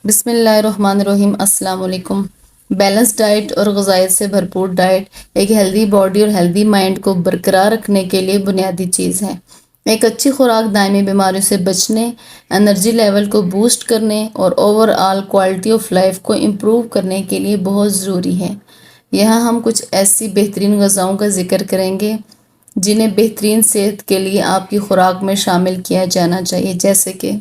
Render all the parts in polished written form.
بسم اللہ الرحمن الرحیم۔ السلام علیکم۔ بیلنس ڈائٹ اور غذائیت سے بھرپور ڈائٹ ایک ہیلدی باڈی اور ہیلدی مائنڈ کو برقرار رکھنے کے لیے بنیادی چیز ہے۔ ایک اچھی خوراک دائمی بیماریوں سے بچنے، انرجی لیول کو بوسٹ کرنے اور over all quality of life کو امپروو کرنے کے لیے بہت ضروری ہے۔ یہاں ہم کچھ ایسی بہترین غذاؤں کا ذکر کریں گے جنہیں بہترین صحت کے لیے آپ کی خوراک میں شامل کیا جانا چاہیے، جیسے کہ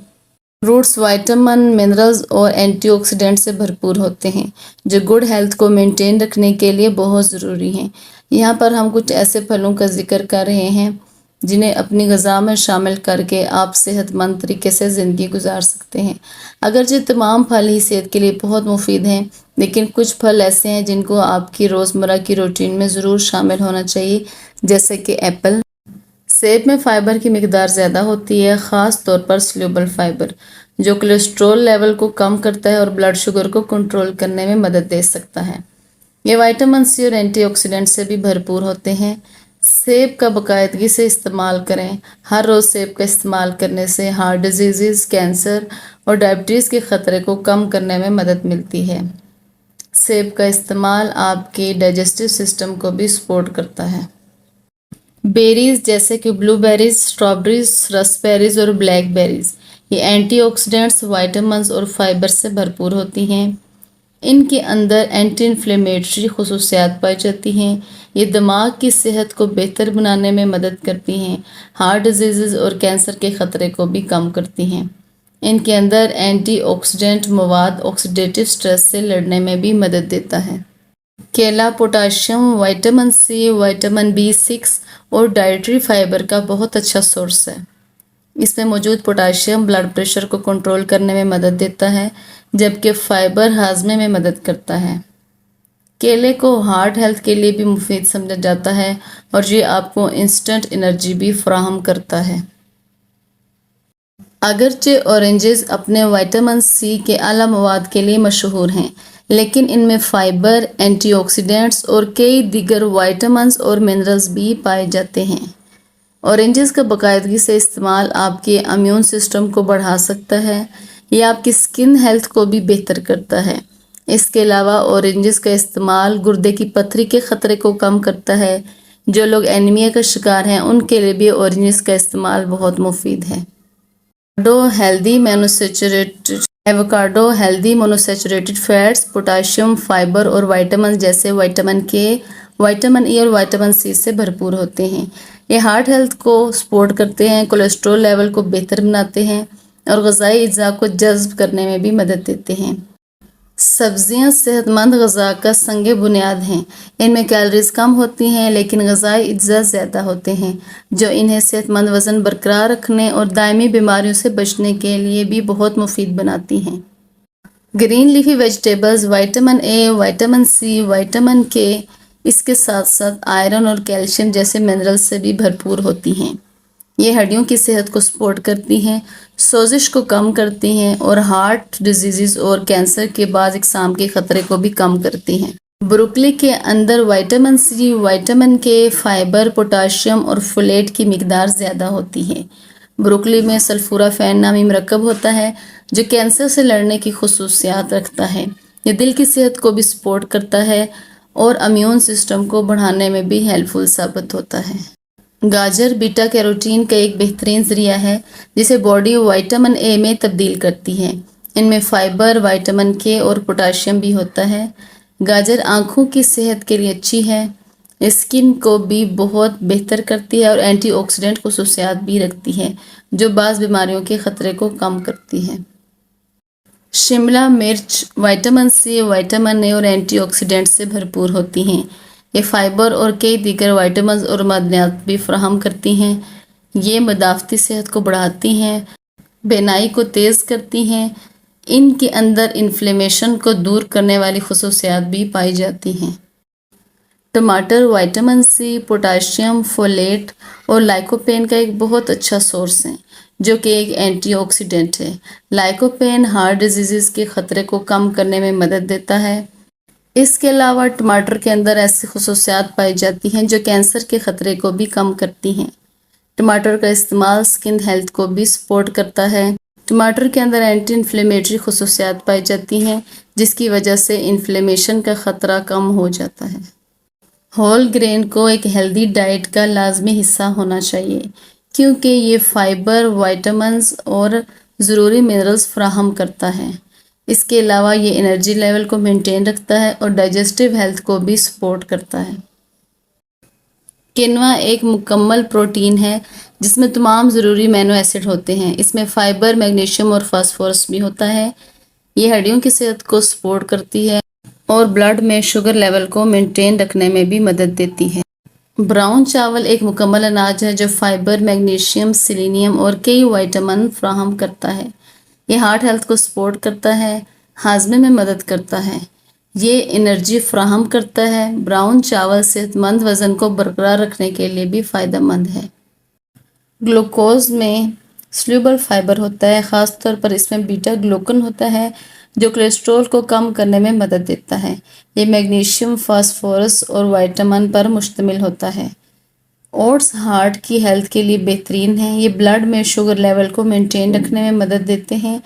فروٹس وائٹامن، منرلز اور اینٹی آکسیڈنٹ سے بھرپور ہوتے ہیں جو گڈ ہیلتھ کو مینٹین رکھنے کے لیے بہت ضروری ہیں۔ یہاں پر ہم کچھ ایسے پھلوں کا ذکر کر رہے ہیں جنہیں اپنی غذا میں شامل کر کے آپ صحت مند طریقے سے زندگی گزار سکتے ہیں۔ اگرچہ تمام پھل ہی صحت کے لیے بہت مفید ہیں، لیکن کچھ پھل ایسے ہیں جن کو آپ کی روزمرہ کی روٹین میں ضرور شامل ہونا چاہیے، جیسے کہ ایپل۔ سیب میں فائبر کی مقدار زیادہ ہوتی ہے، خاص طور پر سلیوبل فائبر، جو کولیسٹرول لیول کو کم کرتا ہے اور بلڈ شوگر کو کنٹرول کرنے میں مدد دے سکتا ہے۔ یہ وائٹامن سی اور اینٹی آکسیڈنٹ سے بھی بھرپور ہوتے ہیں۔ سیب کا باقاعدگی سے استعمال کریں۔ ہر روز سیب کا استعمال کرنے سے ہارٹ ڈیزیز، کینسر اور ڈائبٹیز کے خطرے کو کم کرنے میں مدد ملتی ہے۔ سیب کا استعمال آپ کے ڈائجسٹو سسٹم کو بھی سپورٹ کرتا ہے۔ بیریز جیسے کہ بلو بیریز، اسٹرابیریز، راسپیریز اور بلیک بیریز، یہ اینٹی آکسیڈنٹس، وائٹامنز اور فائبر سے بھرپور ہوتی ہیں۔ ان کے اندر اینٹی انفلیمیٹری خصوصیات پائی جاتی ہیں۔ یہ دماغ کی صحت کو بہتر بنانے میں مدد کرتی ہیں، ہارٹ ڈیزیز اور کینسر کے خطرے کو بھی کم کرتی ہیں۔ ان کے اندر اینٹی آکسیڈنٹ مواد آکسیڈیٹیو سٹریس سے لڑنے میں بھی مدد دیتا ہے۔ کیلا potassium, vitamin C, vitamin B6 اور ڈائٹری فائبر کا بہت اچھا سورس ہے۔ اس میں موجود پوٹاشیم بلڈ پریشر کو کنٹرول کرنے میں مدد دیتا ہے، جبکہ فائبر ہاضمے میں مدد کرتا ہے۔ کیلے کو ہارٹ ہیلتھ کے لیے بھی مفید سمجھا جاتا ہے اور یہ آپ کو انسٹنٹ انرجی بھی فراہم کرتا ہے۔ اگرچہ اورنجز اپنے وائٹامن سی کے اعلیٰ مواد کے لیے مشہور ہیں، لیکن ان میں فائبر، اینٹی آکسیڈنٹس اور کئی دیگر وائٹامنز اور منرلز بھی پائے جاتے ہیں۔ اورنجز کا باقاعدگی سے استعمال آپ کے امیون سسٹم کو بڑھا سکتا ہے۔ یہ آپ کی سکن ہیلتھ کو بھی بہتر کرتا ہے۔ اس کے علاوہ اورنجز کا استعمال گردے کی پتھری کے خطرے کو کم کرتا ہے۔ جو لوگ اینیمیا کا شکار ہیں ان کے لیے بھی اورنجز کا استعمال بہت مفید ہے۔ ایووکاڈو ہیلدی مونوسیچوریٹڈ فیٹس، پوٹاشیم، فائبر اور وائٹامن جیسے وائٹامن کے، وائٹامن ای اور وائٹامن سی سے بھرپور ہوتے ہیں۔ یہ ہارٹ ہیلتھ کو سپورٹ کرتے ہیں، کولیسٹرول لیول کو بہتر بناتے ہیں اور غذائی اجزاء کو جذب کرنے میں بھی مدد دیتے ہیں۔ سبزیاں صحت مند غذا کا سنگ بنیاد ہیں۔ ان میں کیلوریز کم ہوتی ہیں لیکن غذائی اجزاء زیادہ ہوتے ہیں، جو انہیں صحت مند وزن برقرار رکھنے اور دائمی بیماریوں سے بچنے کے لیے بھی بہت مفید بناتی ہیں۔ Green leafy vegetables vitamin A, vitamin C, vitamin K, اس کے ساتھ ساتھ آئرن اور کیلشیم جیسے منرل سے بھی بھرپور ہوتی ہیں۔ یہ ہڈیوں کی صحت کو سپورٹ کرتی ہیں، سوزش کو کم کرتی ہیں اور ہارٹ ڈیزیز اور کینسر کے بعض اقسام کے خطرے کو بھی کم کرتی ہیں۔ بروکلی کے اندر وائٹامن سی، وائٹامن کے، فائبر، پوٹاشیم اور فولیٹ کی مقدار زیادہ ہوتی ہے۔ بروکلی میں سلفورافین نامی مرکب ہوتا ہے جو کینسر سے لڑنے کی خصوصیات رکھتا ہے۔ یہ دل کی صحت کو بھی سپورٹ کرتا ہے اور امیون سسٹم کو بڑھانے میں بھی ہیلپ فل ثابت ہوتا ہے۔ گاجر بیٹا کیروٹین کا ایک بہترین ذریعہ ہے جسے باڈی وائٹامن اے میں تبدیل کرتی ہے۔ ان میں فائبر، وائٹامن کے اور پوٹاشیم بھی ہوتا ہے۔ گاجر آنکھوں کی صحت کے لیے اچھی ہے، اسکن کو بھی بہت بہتر کرتی ہے اور اینٹی آکسیڈنٹ خصوصیات بھی رکھتی ہے جو بعض بیماریوں کے خطرے کو کم کرتی ہے۔ شملہ مرچ وائٹامن سی، وائٹامن اے اور اینٹی آکسیڈنٹ سے بھرپور ہوتی ہیں۔ یہ فائبر اور کئی دیگر وائٹامنز اور معدنیات بھی فراہم کرتی ہیں۔ یہ مدافعتی صحت کو بڑھاتی ہیں، بینائی کو تیز کرتی ہیں۔ ان کے اندر انفلیمیشن کو دور کرنے والی خصوصیات بھی پائی جاتی ہیں۔ ٹماٹر وائٹامن سی، پوٹاشیم، فولیٹ اور لائکوپین کا ایک بہت اچھا سورس ہے جو کہ ایک اینٹی آکسیڈنٹ ہے۔ لائکوپین ہارٹ ڈیزیز کے خطرے کو کم کرنے میں مدد دیتا ہے۔ اس کے علاوہ ٹماٹر کے اندر ایسی خصوصیات پائی جاتی ہیں جو کینسر کے خطرے کو بھی کم کرتی ہیں۔ ٹماٹر کا استعمال سکن ہیلتھ کو بھی سپورٹ کرتا ہے۔ ٹماٹر کے اندر اینٹی انفلیمیٹری خصوصیات پائی جاتی ہیں جس کی وجہ سے انفلیمیشن کا خطرہ کم ہو جاتا ہے۔ ہول گرین کو ایک ہیلدی ڈائٹ کا لازمی حصہ ہونا چاہیے کیونکہ یہ فائبر، وائٹامنز اور ضروری منرلز فراہم کرتا ہے۔ اس کے علاوہ یہ انرجی لیول کو مینٹین رکھتا ہے اور ڈائجسٹیو ہیلتھ کو بھی سپورٹ کرتا ہے۔ کینوا ایک مکمل پروٹین ہے جس میں تمام ضروری امینو ایسڈ ہوتے ہیں۔ اس میں فائبر، میگنیشیم اور فاسفورس بھی ہوتا ہے۔ یہ ہڈیوں کی صحت کو سپورٹ کرتی ہے اور بلڈ میں شوگر لیول کو مینٹین رکھنے میں بھی مدد دیتی ہے۔ براؤن چاول ایک مکمل اناج ہے جو فائبر، میگنیشیم، سیلینیم اور کئی وائٹامن فراہم کرتا ہے۔ یہ ہارٹ ہیلتھ کو سپورٹ کرتا ہے، ہاضمے میں مدد کرتا ہے، یہ انرجی فراہم کرتا ہے۔ براؤن چاول صحت مند وزن کو برقرار رکھنے کے لیے بھی فائدہ مند ہے۔ گلوکوز میں سلیوبل فائبر ہوتا ہے، خاص طور پر اس میں بیٹا گلوکن ہوتا ہے جو کولیسٹرول کو کم کرنے میں مدد دیتا ہے۔ یہ میگنیشیم، فاسفورس اور وائٹامن پر مشتمل ہوتا ہے۔ اوٹس ہارٹ کی ہیلتھ کے لیے بہترین ہیں، یہ بلڈ میں شوگر لیول کو مینٹین رکھنے میں مدد دیتے ہیں۔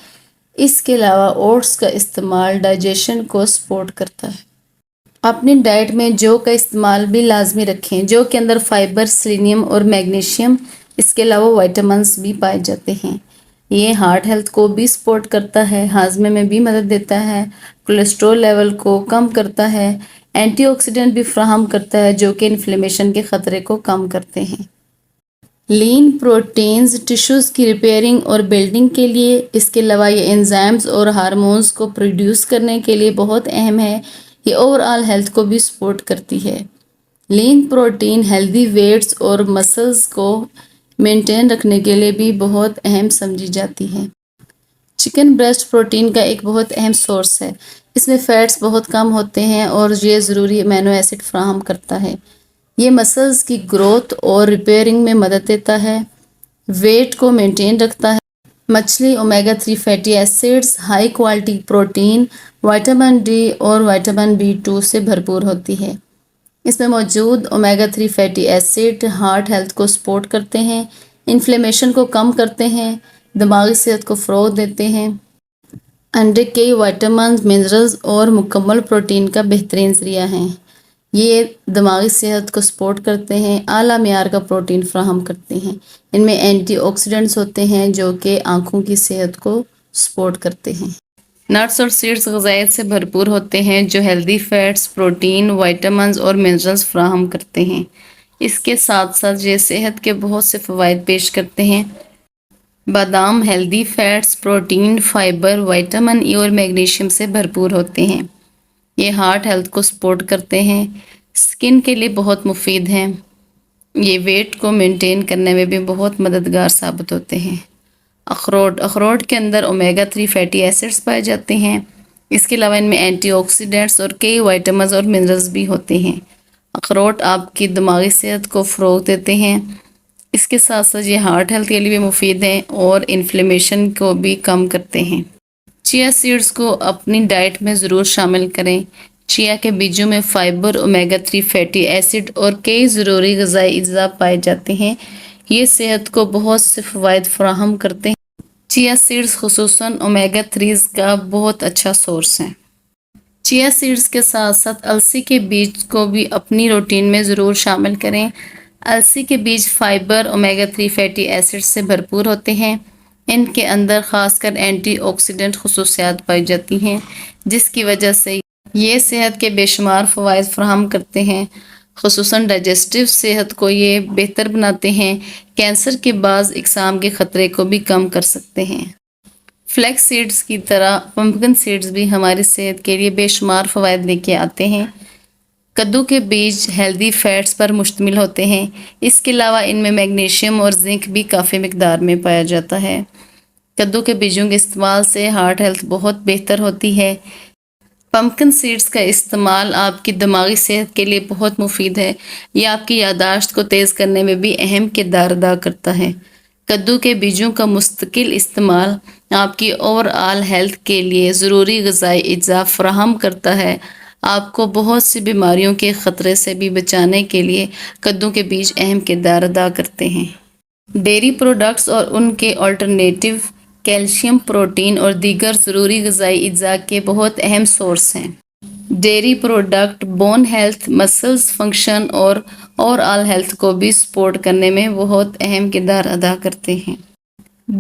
اس کے علاوہ اوٹس کا استعمال ڈائجیشن کو سپورٹ کرتا ہے۔ اپنی ڈائٹ میں جو کا استعمال بھی لازمی رکھیں۔ جو کے اندر فائبر، سیلینیم اور میگنیشیم، اس کے علاوہ وائٹامنز بھی پائے جاتے ہیں۔ یہ ہارٹ ہیلتھ کو بھی سپورٹ کرتا ہے، ہاضمے میں بھی مدد دیتا ہے، کولیسٹرول لیول کو کم کرتا ہے، اینٹی آکسیڈنٹ بھی فراہم کرتا ہے جو کہ انفلیمیشن کے خطرے کو کم کرتے ہیں۔ لین پروٹینز ٹشوز کی ریپیئرنگ اور بلڈنگ کے لیے، اس کے علاوہ یہ انزائمز اور ہارمونز کو پروڈیوس کرنے کے لیے بہت اہم ہے۔ یہ اوور آل ہیلتھ کو بھی سپورٹ کرتی ہے۔ لین پروٹین ہیلدی ویٹس اور مسلز کو مینٹین رکھنے کے لیے بھی بہت اہم سمجھی جاتی ہے۔ چکن بریسٹ پروٹین کا ایک بہت اہم سورس ہے۔ اس میں فیٹس بہت کم ہوتے ہیں اور یہ ضروری امینو ایسڈ فراہم کرتا ہے۔ یہ مسلز کی گروتھ اور ریپیئرنگ میں مدد دیتا ہے، ویٹ کو مینٹین رکھتا ہے۔ مچھلی omega 3 fatty acids, high quality protein, vitamin D اور وائٹامن B2 سے بھرپور ہوتی ہے۔ اس میں موجود omega 3 fatty acid heart health کو سپورٹ کرتے ہیں، انفلیمیشن کو کم کرتے ہیں، دماغی صحت کو فروغ دیتے ہیں۔ انڈے کئی وائٹامنز، منرلز اور مکمل پروٹین کا بہترین ذریعہ ہیں۔ یہ دماغی صحت کو سپورٹ کرتے ہیں، اعلیٰ معیار کا پروٹین فراہم کرتے ہیں۔ ان میں اینٹی آکسیڈنٹس ہوتے ہیں جو کہ آنکھوں کی صحت کو سپورٹ کرتے ہیں۔ نٹس اور سیڈز غذائیت سے بھرپور ہوتے ہیں جو ہیلدی فیٹس، پروٹین، وائٹامنز اور منرلز فراہم کرتے ہیں۔ اس کے ساتھ ساتھ یہ صحت کے بہت سے فوائد پیش کرتے ہیں۔ بادام healthy fats, protein, fibre, vitamin E اور میگنیشیم سے بھرپور ہوتے ہیں۔ یہ ہارٹ ہیلتھ کو سپورٹ کرتے ہیں، سکن کے لیے بہت مفید ہیں۔ یہ ویٹ کو مینٹین کرنے میں بھی بہت مددگار ثابت ہوتے ہیں۔ اخروٹ کے اندر اومیگا 3 فیٹی ایسڈز پائے جاتے ہیں۔ اس کے علاوہ ان میں اینٹی آکسیڈنٹس اور کئی وائٹامنز اور منرلز بھی ہوتے ہیں۔ اخروٹ آپ کی دماغی صحت کو فروغ دیتے ہیں۔ اس کے ساتھ ساتھ یہ ہارٹ ہیلتھ کے لیے بھی مفید ہیں اور انفلیمیشن کو بھی کم کرتے ہیں۔ چیا سیڈز کو اپنی ڈائٹ میں ضرور شامل کریں۔ چیا کے بیجوں میں فائبر، اومیگا 3 فیٹی ایسڈ اور کئی ضروری غذائی اجزاء پائے جاتے ہیں۔ یہ صحت کو بہت سے فوائد فراہم کرتے ہیں۔ چیا سیڈز خصوصاً اومیگا 3 کا بہت اچھا سورس ہیں۔ چیا سیڈز کے ساتھ ساتھ السی کے بیج کو بھی اپنی روٹین میں ضرور شامل کریں۔ السی کے بیج فائبر، اومیگا 3 فیٹی ایسڈ سے بھرپور ہوتے ہیں۔ ان کے اندر خاص کر اینٹی آکسیڈنٹ خصوصیات پائی جاتی ہیں جس کی وجہ سے یہ صحت کے بے شمار فوائد فراہم کرتے ہیں، خصوصاً ڈائجسٹیو صحت کو یہ بہتر بناتے ہیں، کینسر کے بعض اقسام کے خطرے کو بھی کم کر سکتے ہیں۔ فلیکس سیڈز کی طرح پمپکن سیڈز بھی ہماری صحت کے لیے بے شمار فوائد لے کے آتے ہیں۔ کدو کے بیج ہیلدی فیٹس پر مشتمل ہوتے ہیں۔ اس کے علاوہ ان میں میگنیشیم اور زنک بھی کافی مقدار میں پایا جاتا ہے۔ کدو کے بیجوں کے استعمال سے ہارٹ ہیلتھ بہت بہتر ہوتی ہے۔ پمپکن سیڈز کا استعمال آپ کی دماغی صحت کے لیے بہت مفید ہے۔ یہ آپ کی یادداشت کو تیز کرنے میں بھی اہم کردار ادا کرتا ہے۔ کدو کے بیجوں کا مستقل استعمال آپ کی اوور آل ہیلتھ کے لیے ضروری غذائی اجزاء فراہم کرتا ہے۔ آپ کو بہت سی بیماریوں کے خطرے سے بھی بچانے کے لیے کدو کے بیج اہم کردار ادا کرتے ہیں۔ ڈیری پروڈکٹس اور ان کے آلٹرنیٹیو کیلشیم، پروٹین اور دیگر ضروری غذائی اجزاء کے بہت اہم سورس ہیں۔ Dairy product bone health, muscles function اور اوور آل ہیلتھ کو بھی سپورٹ کرنے میں بہت اہم کردار ادا کرتے ہیں۔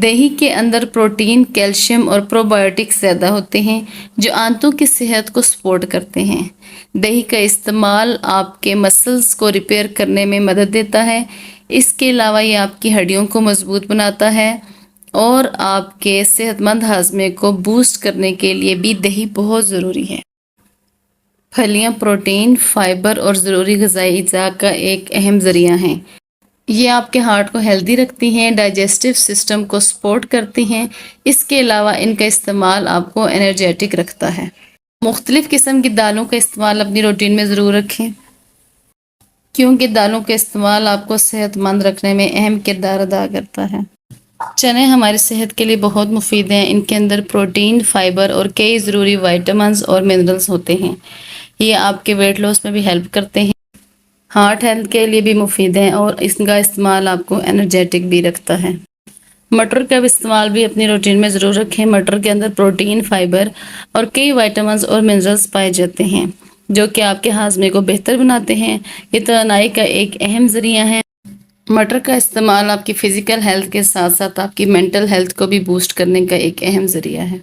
دہی کے اندر پروٹین، کیلشیم اور پروبایوٹکس زیادہ ہوتے ہیں جو آنتوں کی صحت کو سپورٹ کرتے ہیں۔ دہی کا استعمال آپ کے مسلز کو ریپیئر کرنے میں مدد دیتا ہے۔ اس کے علاوہ یہ آپ کی ہڈیوں کو مضبوط بناتا ہے اور آپ کے صحت مند ہاضمے کو بوسٹ کرنے کے لیے بھی دہی بہت ضروری ہے۔ پھلیاں پروٹین، فائبر اور ضروری غذائی اجزاء کا ایک اہم ذریعہ ہیں۔ یہ آپ کے ہارٹ کو ہیلدی رکھتی ہیں، ڈائجسٹو سسٹم کو سپورٹ کرتی ہیں۔ اس کے علاوہ ان کا استعمال آپ کو انرجیٹک رکھتا ہے۔ مختلف قسم کی دالوں کا استعمال اپنی روٹین میں ضرور رکھیں، کیونکہ دالوں کا استعمال آپ کو صحت مند رکھنے میں اہم کردار ادا کرتا ہے۔ چنے ہماری صحت کے لیے بہت مفید ہیں۔ ان کے اندر پروٹین، فائبر اور کئی ضروری وائٹامنز اور منرلز ہوتے ہیں۔ یہ آپ کے ویٹ لاس میں بھی ہیلپ کرتے ہیں، ہارٹ ہیلتھ کے لیے بھی مفید ہیں اور اس کا استعمال آپ کو انرجیٹک بھی رکھتا ہے۔ مٹر کا استعمال بھی اپنی روٹین میں ضرور رکھیں۔ مٹر کے اندر پروٹین، فائبر اور کئی وائٹامنز اور منرلز پائے جاتے ہیں جو کہ آپ کے ہاضمے کو بہتر بناتے ہیں۔ یہ توانائی کا ایک اہم ذریعہ ہے۔ مٹر کا استعمال آپ کی فزیکل ہیلتھ کے ساتھ ساتھ آپ کی مینٹل ہیلتھ کو بھی بوسٹ کرنے کا ایک اہم ذریعہ ہے۔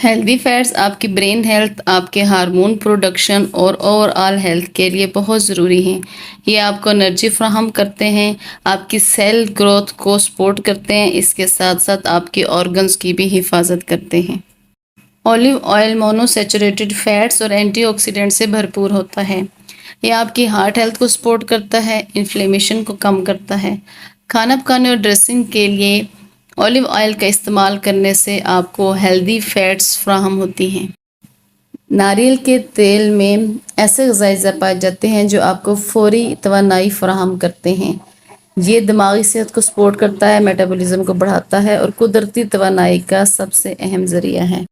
ہیلدی فیٹس آپ کی برین ہیلتھ، آپ کے ہارمون پروڈکشن اور اوور آل ہیلتھ کے لیے بہت ضروری ہیں۔ یہ آپ کو انرجی فراہم کرتے ہیں، آپ کی سیل گروتھ کو سپورٹ کرتے ہیں، اس کے ساتھ ساتھ آپ کے آرگنز کی بھی حفاظت کرتے ہیں۔ Olive oil mono saturated fats اور اینٹی آکسیڈنٹ سے بھرپور ہوتا ہے۔ یہ آپ کی ہارٹ ہیلتھ کو سپورٹ کرتا ہے، انفلیمیشن کو کم کرتا ہے۔ کھانا پکانے اور ڈریسنگ کے لیے اولیو آئل کا استعمال کرنے سے آپ کو ہیلدی فیٹس فراہم ہوتی ہیں۔ ناریل کے تیل میں ایسے غذائی اجزاء پائے جاتے ہیں جو آپ کو فوری توانائی فراہم کرتے ہیں۔ یہ دماغی صحت کو سپورٹ کرتا ہے، میٹابولزم کو بڑھاتا ہے اور قدرتی توانائی کا سب سے اہم ذریعہ ہے۔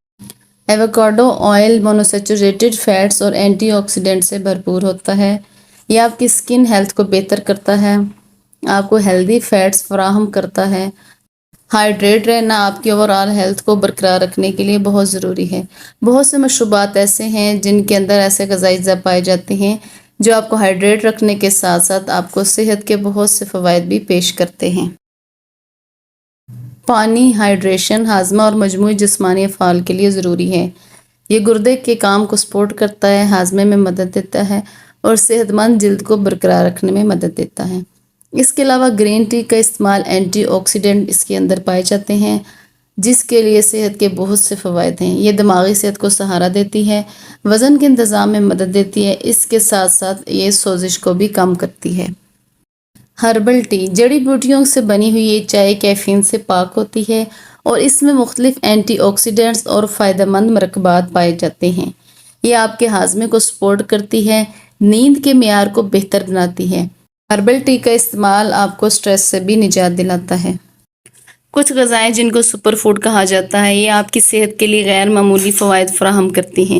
ایووکیڈو آئل مونوسیچوریٹڈ فیٹس اور اینٹی آکسیڈنٹ سے بھرپور ہوتا ہے۔ یہ آپ کی اسکن ہیلتھ کو بہتر کرتا ہے، آپ کو ہیلدی فیٹس فراہم کرتا ہے۔ ہائیڈریٹ رہنا آپ کی اوور آل ہیلتھ کو برقرار رکھنے کے لیے بہت ضروری ہے۔ بہت سے مشروبات ایسے ہیں جن کے اندر ایسے غذائی اجزاء پائے جاتے ہیں جو آپ کو ہائیڈریٹ رکھنے کے ساتھ ساتھ آپ کو صحت کے بہت سے فوائد بھی پیش کرتے ہیں۔ پانی، ہائیڈریشن ہاضمہ اور مجموعی جسمانی افعال کے لیے ضروری ہے۔ یہ گردے کے کام کو سپورٹ کرتا ہے، ہاضمے میں مدد دیتا ہے اور صحت مند جلد کو برقرار رکھنے میں مدد دیتا ہے۔ اس کے علاوہ گرین ٹی کا استعمال اینٹی آکسیڈنٹ اس کے اندر پائے جاتے ہیں جس کے لیے صحت کے بہت سے فوائد ہیں۔ یہ دماغی صحت کو سہارا دیتی ہے، وزن کے انتظام میں مدد دیتی ہے، اس کے ساتھ ساتھ یہ سوزش کو بھی کم کرتی ہے۔ ہربل ٹی جڑی بوٹیوں سے بنی ہوئی یہ چائے کیفین سے پاک ہوتی ہے اور اس میں مختلف اینٹی آکسیڈنٹس اور فائدہ مند مرکبات پائے جاتے ہیں۔ یہ آپ کے ہاضمے کو سپورٹ کرتی ہے، نیند کے معیار کو بہتر بناتی ہے۔ ہربل ٹی کا استعمال آپ کو سٹریس سے بھی نجات دلاتا ہے۔ کچھ غذائیں جن کو سپر فوڈ کہا جاتا ہے، یہ آپ کی صحت کے لیے غیر معمولی فوائد فراہم کرتی ہیں۔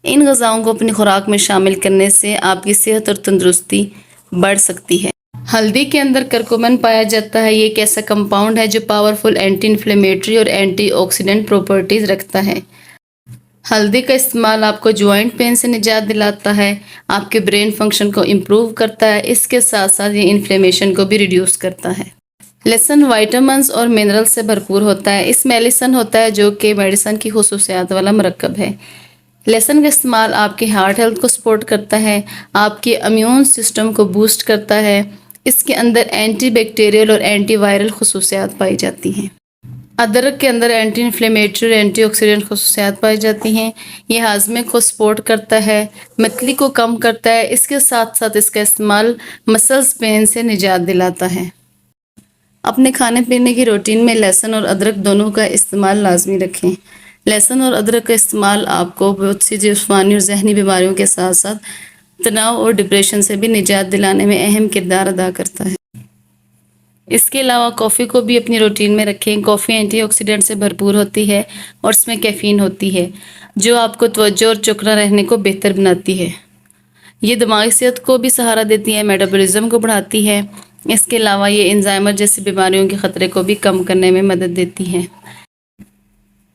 ان غذاؤں کو اپنی خوراک میں شامل کرنے سے آپ کی صحت اور تندرستی بڑھ سکتی ہے۔ ہلدی کے اندر کرکومن پایا جاتا ہے۔ یہ ایک ایسا کمپاؤنڈ ہے جو پاورفل اینٹی انفلیمیٹری اور اینٹی آکسیڈنٹ پراپرٹیز رکھتا ہے۔ ہلدی کا استعمال آپ کو جوائنٹ پین سے نجات دلاتا ہے، آپ کے برین فنکشن کو امپروو کرتا ہے، اس کے ساتھ ساتھ یہ انفلیمیشن کو بھی ریڈیوس کرتا ہے۔ لہسن وائٹامنز اور منرل سے بھرپور ہوتا ہے۔ اس میں لیسن ہوتا ہے جو کہ میڈیسن کی خصوصیات والا مرکب ہے۔ لہسن کا استعمال آپ کے ہارٹ ہیلتھ کو سپورٹ کرتا ہے، آپ کے امیون سسٹم کو بوسٹ کرتا ہے۔ اس کے اندر اینٹی بیکٹیریل اور اینٹی وائرل خصوصیات پائی جاتی ہیں۔ ادرک کے اندر اینٹی انفلیمیٹری اور اینٹی آکسیڈنٹ خصوصیات پائی جاتی ہیں۔ یہ ہاضمے کو سپورٹ کرتا ہے، متلی کو کم کرتا ہے، اس کے ساتھ ساتھ اس کا استعمال مسلز پین سے نجات دلاتا ہے۔ اپنے کھانے پینے کی روٹین میں لہسن اور ادرک دونوں کا استعمال لازمی رکھیں۔ لہسن اور ادرک کا استعمال آپ کو بہت سی جسمانی اور ذہنی بیماریوں کے ساتھ ساتھ تناؤ اور ڈپریشن سے بھی نجات دلانے میں اہم کردار ادا کرتا ہے۔ اس کے علاوہ کافی کو بھی اپنی روٹین میں رکھیں۔ کافی اینٹی آکسیڈنٹ سے بھرپور ہوتی ہے اور اس میں کیفین ہوتی ہے جو آپ کو توجہ اور چکنا رہنے کو بہتر بناتی ہے۔ یہ دماغی صحت کو بھی سہارا دیتی ہے، میٹابولزم کو بڑھاتی ہے۔ اس کے علاوہ یہ انزائمر جیسی بیماریوں کے خطرے کو بھی کم کرنے میں مدد دیتی ہے۔